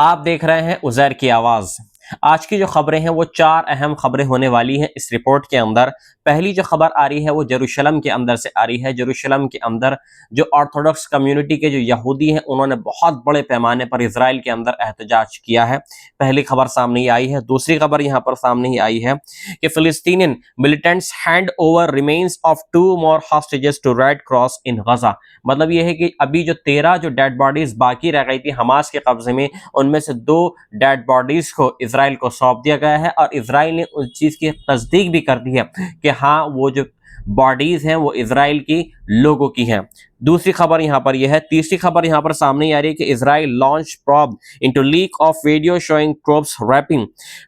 आप देख रहे हैं उज़ैर की आवाज़। आज की जो खबरें हैं वो 4 अहम खबरें होने वाली हैं इस रिपोर्ट के अंदर। पहली जो खबर आ रही है वो जेरूशलम के अंदर से आ रही है। जेरूशलम के अंदर जो ऑर्थोडॉक्स कम्युनिटी के जो यहूदी हैं उन्होंने बहुत बड़े पैमाने पर इज़राइल के अंदर एहतजाज किया है। पहली खबर सामने ही आई है। दूसरी खबर यहाँ पर सामने ही आई है कि Palestinian militants hand over remains of 2 more hostages to Red Cross in Gaza. मतलब ये है कि अभी जो 13 जो डेड बॉडीज़ बाकी रह गई थी हमास के कब्ज़े में, उनमें से 2 डेड बॉडीज को इजराइल को सौंप दिया गया है और इजराइल ने उस चीज की तस्दीक भी कर दी है कि हाँ वो जो बॉडीज हैं वो इजराइल की लोगों की हैं। दूसरी खबर यहां पर यह है। तीसरी खबर यहां पर सामने आ रही है कि Israel launch probe into leak of video showing troops raping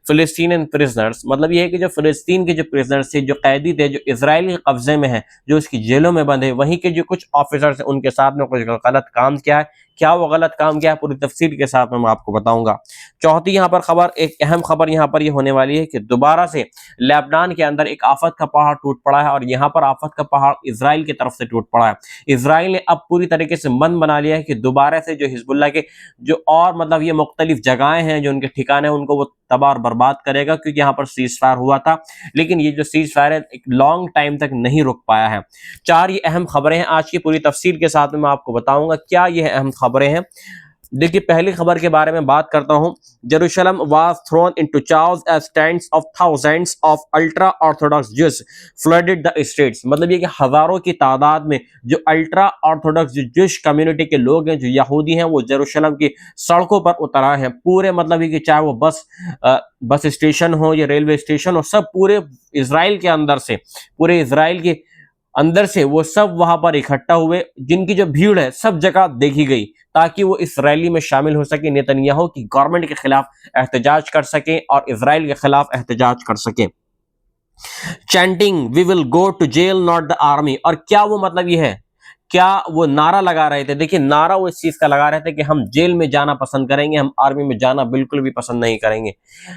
Palestinian prisoners. मतलब यह है कि जो फिलिस्तीन के जो प्रिजनर्स थे, जो कैदी थे, जो इजराइल के कब्जे में है, जो उसकी जेलों में बंधे, वहीं के जो कुछ ऑफिसर्स हैं उनके साथ में कुछ गलत काम किया है। क्या वो गलत काम किया है पूरी तफसील के साथ में मैं आपको बताऊंगा। चौथी यहाँ पर खबर, एक अहम खबर यहाँ पर ये होने वाली है कि दोबारा से लेबनान के अंदर एक आफत का पहाड़ टूट पड़ा है और यहाँ पर आफत का पहाड़ इजराइल की तरफ से टूट पड़ा है। इजराइल ने अब पूरी तरीके से मन बना लिया है कि दोबारा से जो हिजबुल्लाह के जो और मतलब ये मुख्तलिफ जगहें हैं जो उनके ठिकाने हैं उनको वो तबाह और बर्बाद करेगा, क्योंकि यहाँ पर सीज फायर हुआ था लेकिन ये जो सीज फायर है एक लॉन्ग टाइम तक नहीं रुक पाया है। 4 ये अहम खबरें हैं। आज की पूरी तफसील के साथ में मैं आपको बताऊंगा क्या ये अहम खबरें हैं। देखिए पहली खबर के बारे में बात करता हूं। Jerusalem was thrown into chaos as tens of thousands of ultra Orthodox Jews flooded the streets. मतलब ये कि हजारों की तादाद में जो अल्ट्रा ऑर्थोडॉक्स जो ज्यूश कम्युनिटी के लोग हैं, जो यहूदी हैं, वो जेरूशलम की सड़कों पर उतर आए हैं। पूरे मतलब ये कि चाहे वो बस स्टेशन हो या रेलवे स्टेशन हो, सब पूरे इसराइल के अंदर से, पूरे इसराइल के अंदर से वो सब वहां पर इकट्ठा हुए, जिनकी जो भीड़ है सब जगह देखी गई ताकि वो इस रैली में शामिल हो सके, नेतन्याहू की गवर्नमेंट के खिलाफ एहतजाज कर सके और इजराइल के खिलाफ एहतजाज कर सके। Chanting we will go to jail not the army. और क्या वो मतलब ये है, क्या वो नारा लगा रहे थे? देखिए नारा वो इस चीज का लगा रहे थे कि हम जेल में जाना पसंद करेंगे, हम आर्मी में जाना बिल्कुल भी पसंद नहीं करेंगे।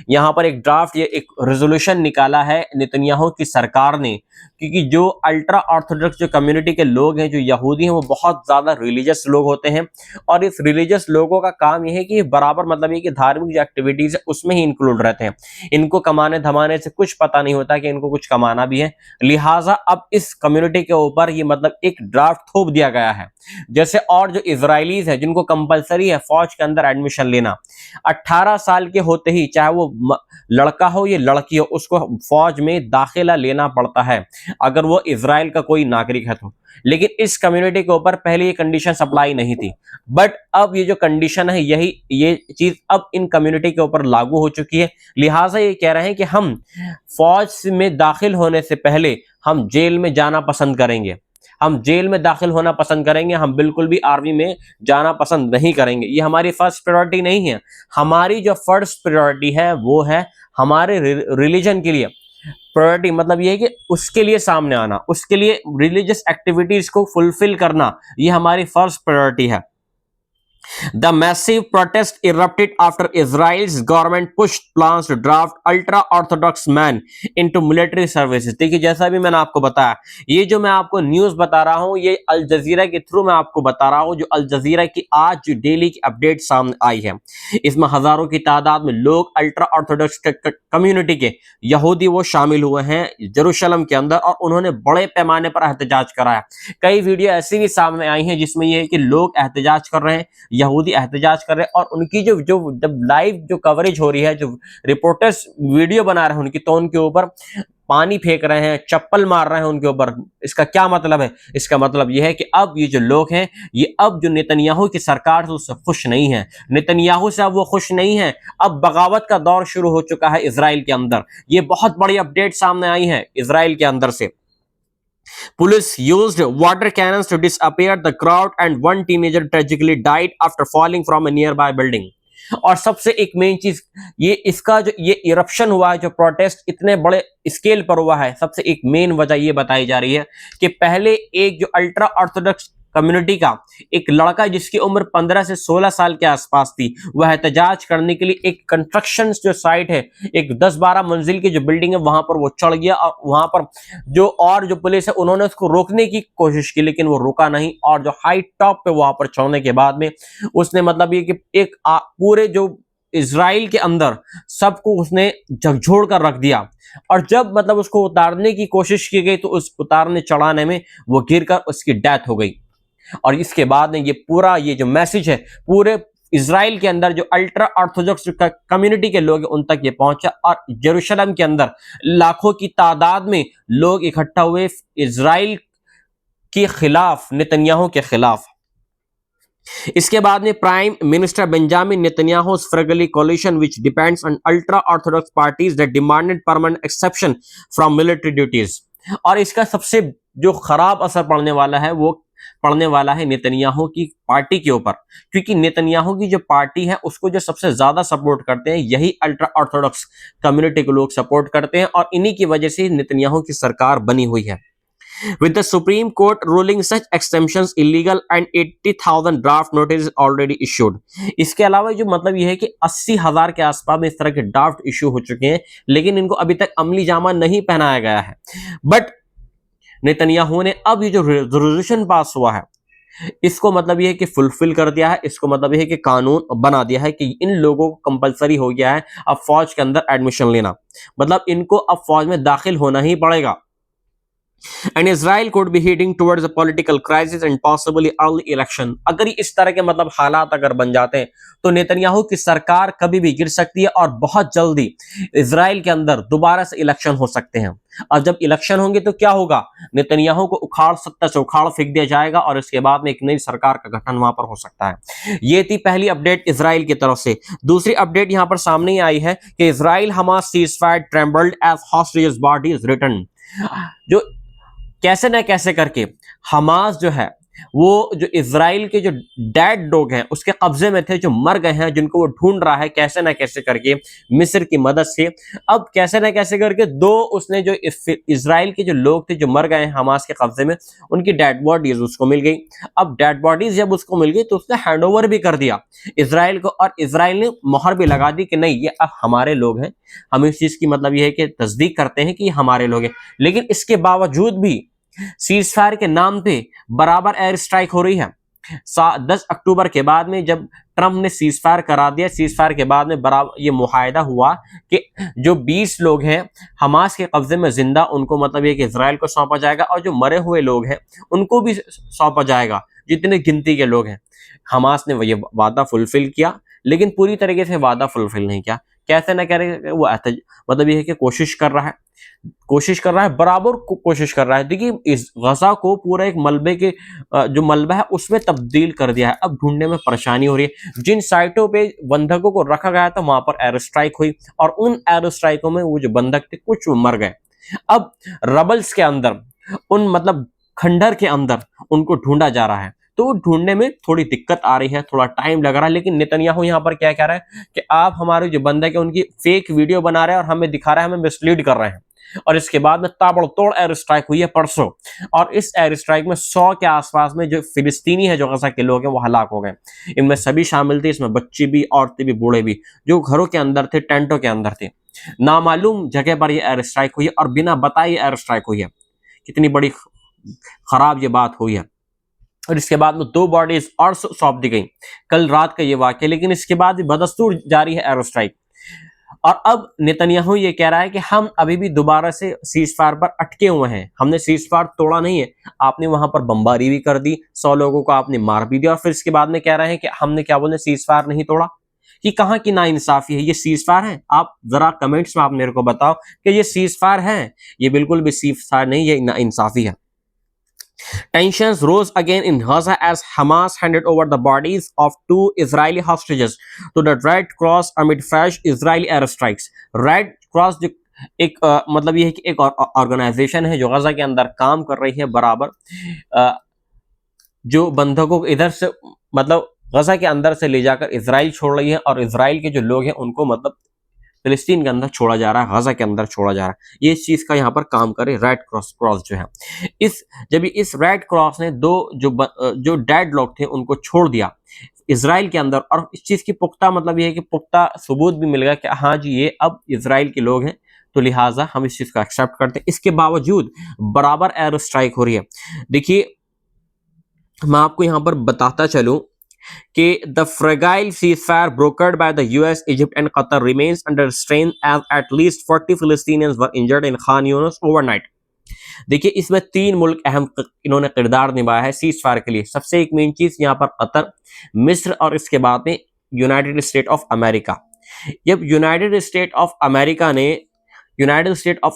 यहाँ पर एक ड्राफ्ट, ये एक रेजोल्यूशन निकाला है नेतन्याहू की सरकार ने, क्योंकि जो अल्ट्रा ऑर्थोडॉक्स जो कम्युनिटी के लोग हैं, जो यहूदी हैं, वो बहुत ज्यादा रिलीजियस लोग होते हैं और इस रिलीजियस लोगों का काम यह है कि बराबर मतलब ये कि धार्मिक जो एक्टिविटीज है उसमें ही इंक्लूड रहते हैं। इनको कमाने धमाने से कुछ पता नहीं होता कि इनको कुछ कमाना भी है। लिहाजा अब इस कम्युनिटी के ऊपर ये मतलब एक ड्राफ्ट थोप दिया गया है। जैसे और जो इजरायलीज है जिनको कंपलसरी है फौज के अंदर एडमिशन लेना, 18 साल के होते ही, चाहे वो लड़का हो या लड़की हो, उसको फौज में दाखिला लेना पड़ता है अगर वो इजराइल का कोई नागरिक है तो। लेकिन इस कम्युनिटी के ऊपर पहले ये कंडीशन सप्लाई नहीं थी, बट अब ये जो कंडीशन है ये चीज अब इन कम्युनिटी के ऊपर लागू हो चुकी है। लिहाजा ये कह रहे हैं कि हम फौज में दाखिल होने से पहले हम जेल में जाना पसंद करेंगे, हम जेल में दाखिल होना पसंद करेंगे, हम बिल्कुल भी आर्मी में जाना पसंद नहीं करेंगे। ये हमारी फर्स्ट प्रायोरिटी नहीं है। हमारी जो फर्स्ट प्रायोरिटी है वो है हमारे रिलीजन के लिए प्रायोरिटी, मतलब ये है कि उसके लिए सामने आना, उसके लिए रिलीजियस एक्टिविटीज को फुलफिल करना, ये हमारी फर्स्ट प्रायोरिटी है। The massive protest erupted after Israel's government pushed plans to draft ultra-orthodox men into military services। देखिए जैसा भी मैंने आपको बताया, ये जो मैं आपको न्यूज बता रहा हूँ ये अल जजीरा के थ्रू मैं आपको बता रहा हूँ, जो अल जजीरा की आज जो डेली की अपडेट सामने आई है। इसमें हजारों की तादाद में लोग अल्ट्रा ऑर्थोडॉक्स कम्युनिटी के यहूदी वो शामिल हुए हैं जेरूशलम के अंदर और उन्होंने बड़े पैमाने पर एहतजाज कराया। कई वीडियो ऐसी भी सामने आई हैं जिसमें यह है कि लोग एहतजाज कर रहे हैं, यहूदी एहतजाज कर रहे हैं और उनकी जो जो जब लाइव जो कवरेज हो रही है, जो रिपोर्टर्स वीडियो बना रहे हैं उनकी, तो उनके ऊपर पानी फेंक रहे हैं, चप्पल मार रहे हैं उनके ऊपर। इसका क्या मतलब है? इसका मतलब यह है कि अब ये जो लोग हैं ये अब जो नेतन्याहू की सरकार से उससे खुश नहीं है, नेतन्याहू से अब वो खुश नहीं है। अब बगावत का दौर शुरू हो चुका है इसराइल के अंदर। ये बहुत बड़ी अपडेट सामने आई है इसराइल के अंदर से। Police used water cannons to disappear the crowd and one teenager tragically died after falling from a nearby building। और सबसे एक मेन चीज, ये इसका जो ये इरप्शन हुआ है, जो प्रोटेस्ट इतने बड़े स्केल पर हुआ है, सबसे एक मेन वजह ये बताई जा रही है कि पहले एक जो अल्ट्रा ऑर्थोडॉक्स कम्युनिटी का एक लड़का जिसकी उम्र 15 से 16 साल के आसपास थी, वह एहतजाज करने के लिए एक कंस्ट्रक्शन जो साइट है, एक 10-12 मंजिल की जो बिल्डिंग है, वहां पर वो चढ़ गया और वहां पर जो पुलिस है उन्होंने उसको रोकने की कोशिश की लेकिन वो रुका नहीं। और जो हाई टॉप पे वहां पर चढ़ने के बाद में उसने मतलब ये कि एक पूरे जो इजराइल के अंदर सबको उसने झकझोर कर रख दिया, और जब मतलब उसको उतारने की कोशिश की गई तो उस उतारने चढ़ाने में वो गिरकर उसकी डेथ हो गई। और इसके बाद में ये जो मैसेज है पूरे इजराइल के अंदर जो अल्ट्रा ऑर्थोडॉक्स कम्युनिटी के लोग हैं उन तक ये पहुंचा, और यरूशलेम के अंदर लाखों की तादाद में लोग इकट्ठा हुए इजराइल के खिलाफ, नेतन्याहू के खिलाफ। इसके बाद में prime minister Benjamin Netanyahu fragile coalition which depends on ultra orthodox parties that demanded permanent exception from military duties. और इसका सबसे जो खराब असर पड़ने वाला है नेतन्याहू की पार्टी के ऊपर, क्योंकि नेतन्याहू की जो पार्टी है उसको जो सबसे ज्यादा सपोर्ट करते हैं यही अल्ट्रा ऑर्थोडॉक्स कम्युनिटी के लोग सपोर्ट करते हैं, और इन्हीं की वजह से नेतन्याहू की सरकार बनी हुई है। With the Supreme Court ruling such exemptions illegal and 80,000 draft notices already issued। इसके अलावा जो मतलब ये है कि 80,000 के आसपास में इस तरह के ड्राफ्ट इश्यू हो चुके हैं, लेकिन इनको अभी तक अमली जामा नहीं पहनाया गया है। बट नेतन्याहू ने अब ये जो रेजोल्यूशन पास हुआ है इसको मतलब ये है कि फुलफिल कर दिया है, इसको मतलब ये है कि कानून बना दिया है कि इन लोगों को कंपलसरी हो गया है अब फौज के अंदर एडमिशन लेना, मतलब इनको अब फौज में दाखिल होना ही पड़ेगा। And Israel could be heading towards a political crisis and possibly early election। अगर इस तरह के मतलब हालात अगर बन जाते हैं तो नेतन्याहू की सरकार कभी भी गिर सकती है, और बहुत जल्दी इजराइल के अंदर दोबारा से इलेक्शन हो सकते हैं। और जब इलेक्शन होंगे तो क्या होगा, नेतन्याहू को सत्ता से उखाड़ फेंक दिया जाएगा, और इसके बाद में एक नई सरकार का गठन वहां पर हो सकता है। ये थी पहली अपडेट इजराइल की तरफ से। दूसरी अपडेट यहां पर सामने आई है कि Israel Hamas ceasefire trembled as hostages bodies return. जो कैसे ना कैसे करके हमास जो है वो जो इजराइल के जो डेड लोग हैं उसके कब्जे में थे, जो मर गए हैं, जिनको वो ढूंढ रहा है कैसे ना कैसे करके मिस्र की मदद से। अब कैसे ना कैसे करके उसने जो इजराइल के जो लोग थे जो मर गए हैं हमास के कब्जे में, उनकी डेड बॉडीज उसको मिल गई। अब डेड बॉडीज जब उसको मिल गई तो उसने हैंडओवर भी कर दिया इजराइल को, और इजराइल ने मोहर भी लगा दी कि नहीं ये अब हमारे लोग हैं, हम इस चीज की मतलब ये है कि तस्दीक करते हैं कि ये हमारे लोग हैं। लेकिन इसके बावजूद भी सीज़फायर के नाम पे बराबर एयर स्ट्राइक हो रही है। 10 अक्टूबर के बाद में जब ट्रंप ने सीज़फायर करा दिया, सीज़फायर के बाद में बराबर ये मुआहदा हुआ कि जो 20 लोग हैं हमास के कब्जे में जिंदा, उनको मतलब ये कि इजराइल को सौंपा जाएगा, और जो मरे हुए लोग हैं उनको भी सौंपा जाएगा, जितने गिनती के लोग हैं। हमास ने ये वादा फुलफिल किया, लेकिन पूरी तरीके से वादा फुलफिल नहीं किया। कैसे ना करे वो मतलब ये है कि कोशिश कर रहा है, बराबर कोशिश कर रहा है। देखिए इस गजा को पूरा एक मलबे के जो मलबा है उसमें तब्दील कर दिया है। अब ढूंढने में परेशानी हो रही है। जिन साइटों पे बंधकों को रखा गया था वहां पर एयर स्ट्राइक हुई, और उन एयर स्ट्राइकों में वो जो बंधक थे कुछ मर गए। अब रबल्स के अंदर उन मतलब खंडर के अंदर उनको ढूंढा जा रहा है, तो ढूंढने में थोड़ी दिक्कत आ रही है, थोड़ा टाइम लग रहा है। लेकिन नेतन्याहू यहाँ पर क्या कह रहा है कि आप हमारे जो बंदे के उनकी फेक वीडियो बना रहे हैं और हमें दिखा रहे हैं, हमें मिसलीड कर रहे हैं। और इसके बाद में ताबड़तोड़ एयर स्ट्राइक हुई है परसों, और इस एयर स्ट्राइक में 100 के आसपास में जो फिलिस्तीनी है जो गजा के लोग हैं वो हलाक हो गए। इनमें सभी शामिल थे, इसमें बच्चे भी, औरतें भी, बूढ़े भी, जो घरों के अंदर थे, टेंटों के अंदर थे। नामालूम जगह पर यह एयर स्ट्राइक हुई है, और बिना बताए एयर स्ट्राइक हुई है। कितनी बड़ी खराब ये बात हुई है। और इसके बाद में 2 बॉडीज और सौंप दी गई, कल रात का ये वाक्य। लेकिन इसके बाद भी बदस्तूर जारी है एयर स्ट्राइक। और अब नेतन्याहू ये कह रहा है कि हम अभी भी दोबारा से सीज़फायर पर अटके हुए हैं, हमने सीज़फायर तोड़ा नहीं है। आपने वहां पर बमबारी भी कर दी, 100 लोगों को आपने मार भी दिया, और फिर इसके बाद में कह रहे हैं कि हमने क्या बोले सीज़फायर नहीं तोड़ा। कि कहां की नाइंसाफी है, ये सीज़फायर है? आप जरा कमेंट्स में आप मेरे को बताओ कि ये सीज़फायर है? ये बिल्कुल भी सीज़फायर नहीं, ये नाइंसाफी है। Tensions rose again in Gaza as Hamas handed over the bodies of 2 Israeli hostages to the Red Cross amid fresh Israeli airstrikes। Red Cross जो एक मतलब ये है कि एक ऑर्गेनाइजेशन है जो गजा के अंदर काम कर रही है, बराबर जो बंधकों को इधर से मतलब गजा के अंदर से ले जाकर इजराइल छोड़ रही है, और इजराइल के जो लोग हैं उनको मतलब फिलिस्तीन के अंदर छोड़ा जा रहा है, गजा के अंदर छोड़ा जा रहा है। ये इस चीज का यहाँ पर काम करे रेड क्रॉस जो है। इस रेड क्रॉस ने 2 जो डेड लोग थे उनको छोड़ दिया इजराइल के अंदर, और इस चीज की पुख्ता मतलब ये है कि पुख्ता सबूत भी मिल गया कि हाँ जी ये अब इजराइल के लोग हैं, तो लिहाजा हम इस चीज को एक्सेप्ट करते हैं। इसके बावजूद बराबर एयर स्ट्राइक हो रही है। देखिए मैं आपको यहाँ पर बताता चलूं कि the fragile ceasefire brokered by the US, Egypt and Qatar remains under strain as at least 40 Palestinians were injured in Khan Younis overnight. देखिए इसमें 3 मुल्क अहम इन्होंने किरदार निभाया है सीज फायर के लिए। सबसे एक मेन चीज यहाँ पर कतर, मिस्र और इसके बाद में यूनाइटेड स्टेट ऑफ अमेरिका। जब यूनाइटेड स्टेट ऑफ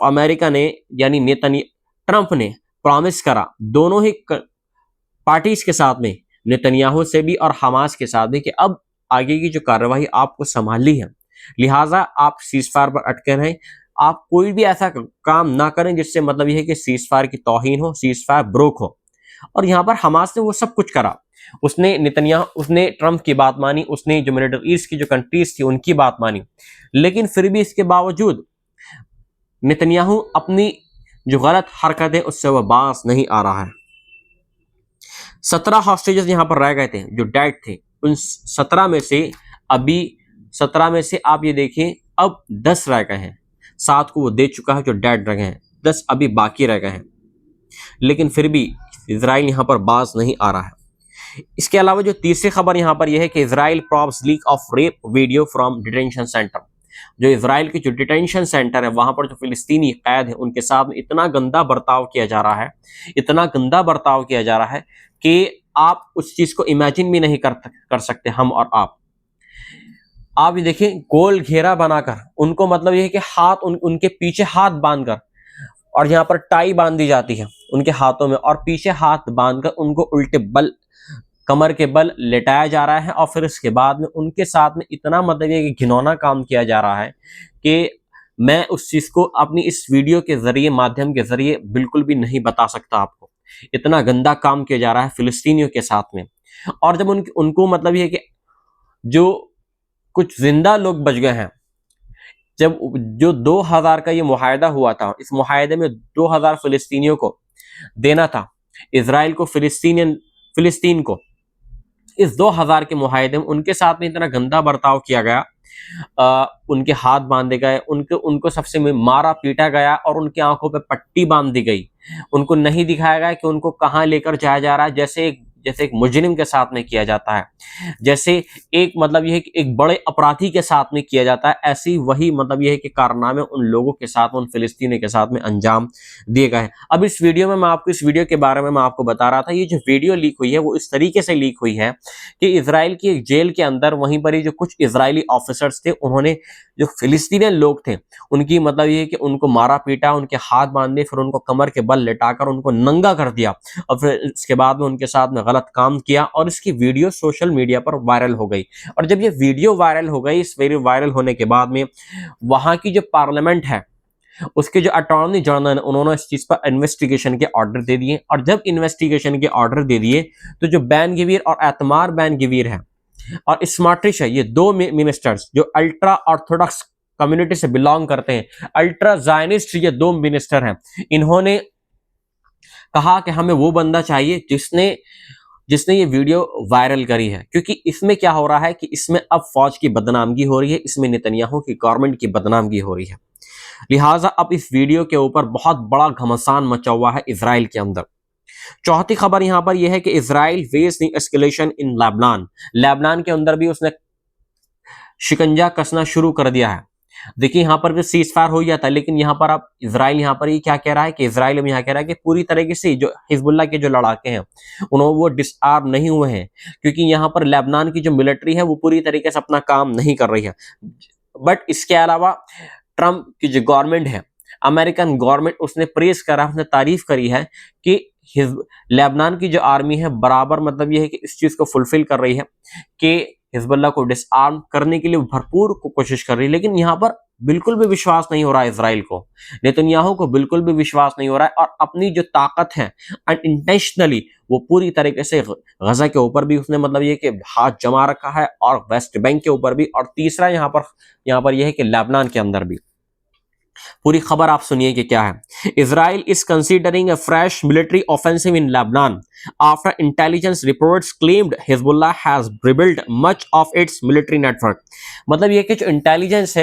अमेरिका ने यानी ट्रंप ने प्रॉमिस करा दोनों ही पार्टीज के साथ में, नेतन्याहू से भी और हमास के साथ भी, कि अब आगे की जो कार्रवाई आपको संभालनी है, लिहाजा आप सीज फायर पर अटके रहें, आप कोई भी ऐसा काम ना करें जिससे मतलब यह है कि सीज फायर की तौहीन हो, सीज फायर ब्रोक हो। और यहाँ पर हमास ने वो सब कुछ करा। उसने ट्रंप की बात मानी, उसने जो मिडिल ईस्ट की जो कंट्रीज थी उनकी बात मानी, लेकिन फिर भी इसके बावजूद नेतन्याहू अपनी जो गलत हरकत है उससे वह बाज नहीं आ रहा है। 17 हॉस्टेजेस यहाँ पर रह गए थे जो डेड थे। उन 17 में से आप ये देखिए अब 10 रह गए हैं। 7 को वो दे चुका है जो डेड रह गए हैं, 10 अभी बाकी रह गए हैं, लेकिन फिर भी इजराइल यहाँ पर बाज नहीं आ रहा है। इसके अलावा जो तीसरी खबर यहाँ पर यह है कि Israel प्रॉब्स leak of rape video from detention centre. जो इजराइल की जो डिटेंशन सेंटर है वहां पर जो फिलिस्तीनी कैद है उनके साथ इतना गंदा बर्ताव किया जा रहा है, इतना गंदा बर्ताव किया जा रहा है कि आप उस चीज को इमेजिन भी नहीं कर सकते हम और आप ये देखिए गोल घेरा बनाकर उनको मतलब ये है कि हाथ उनके पीछे हाथ बांधकर, और यहाँ पर टाई बांध दी जाती है उनके हाथों में, और पीछे हाथ बांधकर उनको उल्टे बल, कमर के बल लेटाया जा रहा है। और फिर इसके बाद में उनके साथ में इतना मतलब ये कि घिनौना काम किया जा रहा है कि मैं उस चीज को अपनी इस वीडियो के जरिए, माध्यम के जरिए बिल्कुल भी नहीं बता सकता आपको। इतना गंदा काम किया जा रहा है फिलिस्तीनियों के साथ में। और जब उनको मतलब ये कि जो कुछ जिंदा लोग बच गए हैं, जब जो 2000 का ये मुआहदा हुआ था, इस मुआहदे में 2000 फिलिस्तीनियों को देना था, इजराइल को फिलिस्तीन को इस 2000 के मुआहदे में उनके साथ में इतना गंदा बर्ताव किया गया। उनके हाथ बांधे गए, उनको सबसे मारा पीटा गया और उनकी आंखों पे पट्टी बांध दी गई। उनको नहीं दिखाया गया कि उनको कहां लेकर जाया जा रहा है, जैसे एक मुजरिम के साथ में किया जाता है, जैसे एक मतलब यह है कि एक बड़े अपराधी के साथ में किया जाता है, ऐसी वही मतलब यह है कि कारनामे उन लोगों के साथ, उन फिलिस्तीनी के साथ में अंजाम दिए गए हैं। अब इस वीडियो में मैं आपको इस वीडियो के बारे में मैं आपको बता रहा था, ये जो वीडियो लीक हुई है वो इस तरीके से लीक हुई है कि इजराइल की एक जेल के अंदर वहीं पर ही जो कुछ इजरायली ऑफिसर्स थे उन्होंने जो फिलिस्तीनी लोग थे उनकी मतलब ये कि उनको मारा पीटा, उनके हाथ बांधे, फिर उनको कमर के बल लेटाकर उनको नंगा कर दिया और फिर इसके बाद में उनके साथ में गलत काम किया। और इसकी वीडियो सोशल मीडिया पर वायरल हो गई। और जब ये वीडियो वायरल हो गई, इस वीडियो वायरल होने के बाद में वहां की जो पार्लियामेंट है उसके जो अटॉर्नी जनरल है उन्होंने इस चीज पर इन्वेस्टिगेशन के ऑर्डर दे दिए। और जब इन्वेस्टिगेशन के ऑर्डर दे दिए तो जो बैन गवीर और एतमार बैन गवीर है और स्मॉट्रिच है, ये दो मिनिस्टर्स जो अल्ट्रा ऑर्थोडॉक्स कम्युनिटी से बिलोंग करते हैं, अल्ट्रा जायनिस्ट ये दो मिनिस्टर हैं, इन्होंने कहा कि हमें वो बंदा चाहिए जिसने ये वीडियो वायरल करी है। क्योंकि इसमें क्या हो रहा है कि इसमें अब फौज की बदनामगी हो रही है, इसमें नेतन्याहू की गवर्नमेंट की बदनामगी हो रही है। लिहाजा अब इस वीडियो के ऊपर बहुत बड़ा घमासान मचा हुआ है इजराइल के अंदर। चौथी खबर यहां पर यह है कि इजराइल फेसिंग एस्केलेशन इन लेबनान के अंदर भी उसने शिकंजा कसना शुरू कर दिया है। देखिए यहां पर भी सीज फायर हो गया था, लेकिन यहां पर अब इजराइल यहां पर ये क्या कह रहा है कि इजराइल में यहां कह रहा है कि पूरी तरीके से जो हिजबुल्लाह के जो लड़ाके हैं उन्होंने वो डिसआर्म नहीं हुए हैं, क्योंकि यहां पर लेबनान की जो मिलिट्री है वो पूरी तरीके से अपना काम नहीं कर रही है। बट इसके अलावा ट्रंप की जो गवर्नमेंट है, अमेरिकन गवर्नमेंट, उसने प्रेस करा, उसने तारीफ करी है कि लेबनान की जो आर्मी है बराबर मतलब यह है कि इस चीज को फुलफिल कर रही है कि हिजबुल्लाह को डिसआर्म करने के लिए भरपूर कोशिश कर रही है। लेकिन यहाँ पर बिल्कुल भी विश्वास नहीं हो रहा है इजराइल को, नेतन्याहू को बिल्कुल भी विश्वास नहीं हो रहा है, और अपनी जो ताकत है अनइंटेंशनली वो पूरी तरीके से गजा के ऊपर भी उसने मतलब ये कि हाथ जमा रखा है और वेस्ट बैंक के ऊपर भी, और तीसरा यहाँ पर यह है कि लेबनान के अंदर भी। पूरी खबर आप सुनिए कि क्या है। Israel is considering a fresh military offensive in Lebanon after intelligence reports claimed Hezbollah has rebuild much of its military network. मतलब ये कि जो इंटेलिजेंस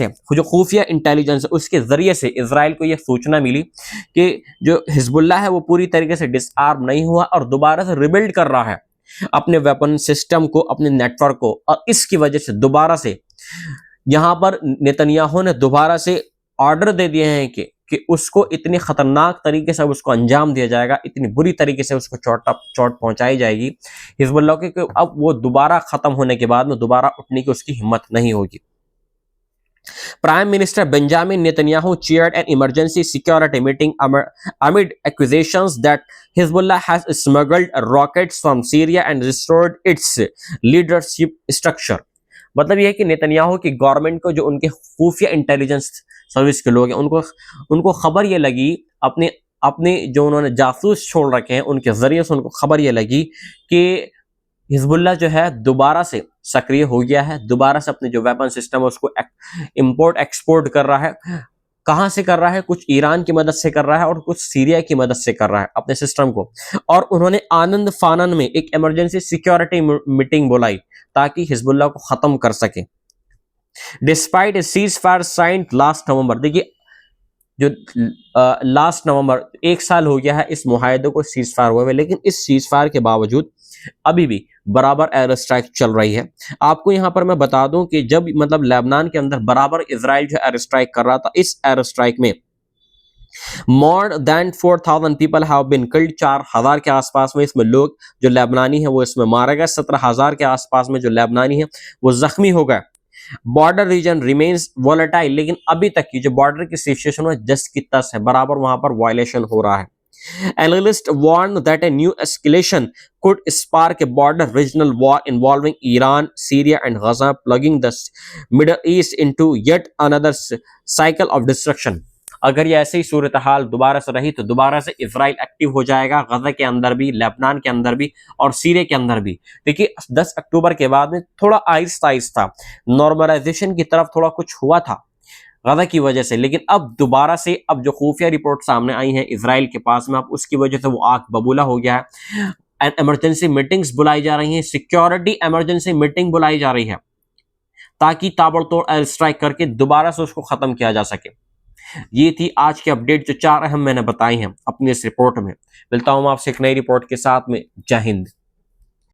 है, जो खुफिया इंटेलिजेंस है, उसके जरिए से इजराइल को यह सूचना मिली कि जो हिजबुल्लाह है वो पूरी तरीके से डिसआर्म नहीं हुआ और दोबारा से रिबिल्ड कर रहा है। अपने वेपन सिस्टम को, अपने नेटवर्क को, और इसकी वजह से दोबारा से यहां पर नेतन्याहू ने दोबारा से ऑर्डर दे दिए हैं कि उसको इतनी खतरनाक तरीके से उसको अंजाम दिया जाएगा, इतनी बुरी तरीके से उसको चोट पहुंचाई जाएगी हिजबुल्लाह के, कि अब वो दोबारा खत्म होने के बाद में दोबारा उठने की उसकी हिम्मत नहीं होगी। Prime Minister Benjamin Netanyahu chaired an emergency security meeting amid accusations that Hezbollah has smuggled rockets from Syria and restored its leadership structure। मतलब यह है कि नेतन्याहू की गवर्नमेंट को, जो उनके खुफिया इंटेलिजेंस सर्विस के लोग हैं, उनको खबर ये लगी, अपने अपने जो उन्होंने जासूस छोड़ रखे हैं उनके जरिए से उनको खबर ये लगी कि हिजबुल्लाह जो है दोबारा से सक्रिय हो गया है, दोबारा से अपने जो वेपन सिस्टम है उसको इंपोर्ट एक्सपोर्ट कर रहा है। कहां से कर रहा है? कुछ ईरान की मदद से कर रहा है और कुछ सीरिया की मदद से कर रहा है अपने सिस्टम को। और उन्होंने आनंद फानन में एक इमरजेंसी सिक्योरिटी मीटिंग बुलाई ताकि हिजबुल्लाह को खत्म कर सके। Despite a ceasefire signed last November, देखिए जो लास्ट नवंबर, 1 साल हो गया है इस मुआहदे को सीज फायर हुए, लेकिन इस सीज फायर के बावजूद अभी भी बराबर एयर स्ट्राइक चल रही है। आपको यहां पर मैं बता दूं कि जब मतलब लेबनान के अंदर बराबर इजराइल जो एयर स्ट्राइक कर रहा था, इस एयर स्ट्राइक में more than 4000 people have been killed, 4000 के आसपास में इसमें लोग जो लेबनानी है वो इसमें मारे गए, 17000 के आसपास में जो लेबनानी है वो जख्मी हो गए। बॉर्डर रीजन रिमेन्स वॉलेटाइल, लेकिन अभी तक की जो बॉर्डर की सिचुएशन है जस की तस है, बराबर वहां पर वायलेशन हो रहा है। Analysts warn that a new escalation could spark a border regional war involving Iran, Syria, and Gaza, plugging the Middle East into yet another cycle of destruction। अगर ये ऐसे ही सूरत हाल दोबारा से रही तो दोबारा से इजराइल एक्टिव हो जाएगा, गजा के अंदर भी, लेबनान के अंदर भी और सीरिया के अंदर भी। देखिए 10 अक्टूबर के बाद में थोड़ा आहिस्ता आहिस्ता नॉर्मलाइजेशन की तरफ थोड़ा कुछ हुआ था गजा की वजह से, लेकिन अब दोबारा से अब जो खुफिया रिपोर्ट सामने आई हैं इजराइल के पास में, अब उसकी वजह से वो आग बबूला हो गया है। इमरजेंसी मीटिंग्स बुलाई जा रही हैं, सिक्योरिटी इमरजेंसी मीटिंग बुलाई जा रही है ताकि ताबड़तोड़ एयर स्ट्राइक करके दोबारा से उसको खत्म किया जा सके। ये थी आज की अपडेट जो 4 अहम मैंने बताई हैं अपनी इस रिपोर्ट में। मिलता हूं आपसे एक नई रिपोर्ट के साथ में। जय हिंद।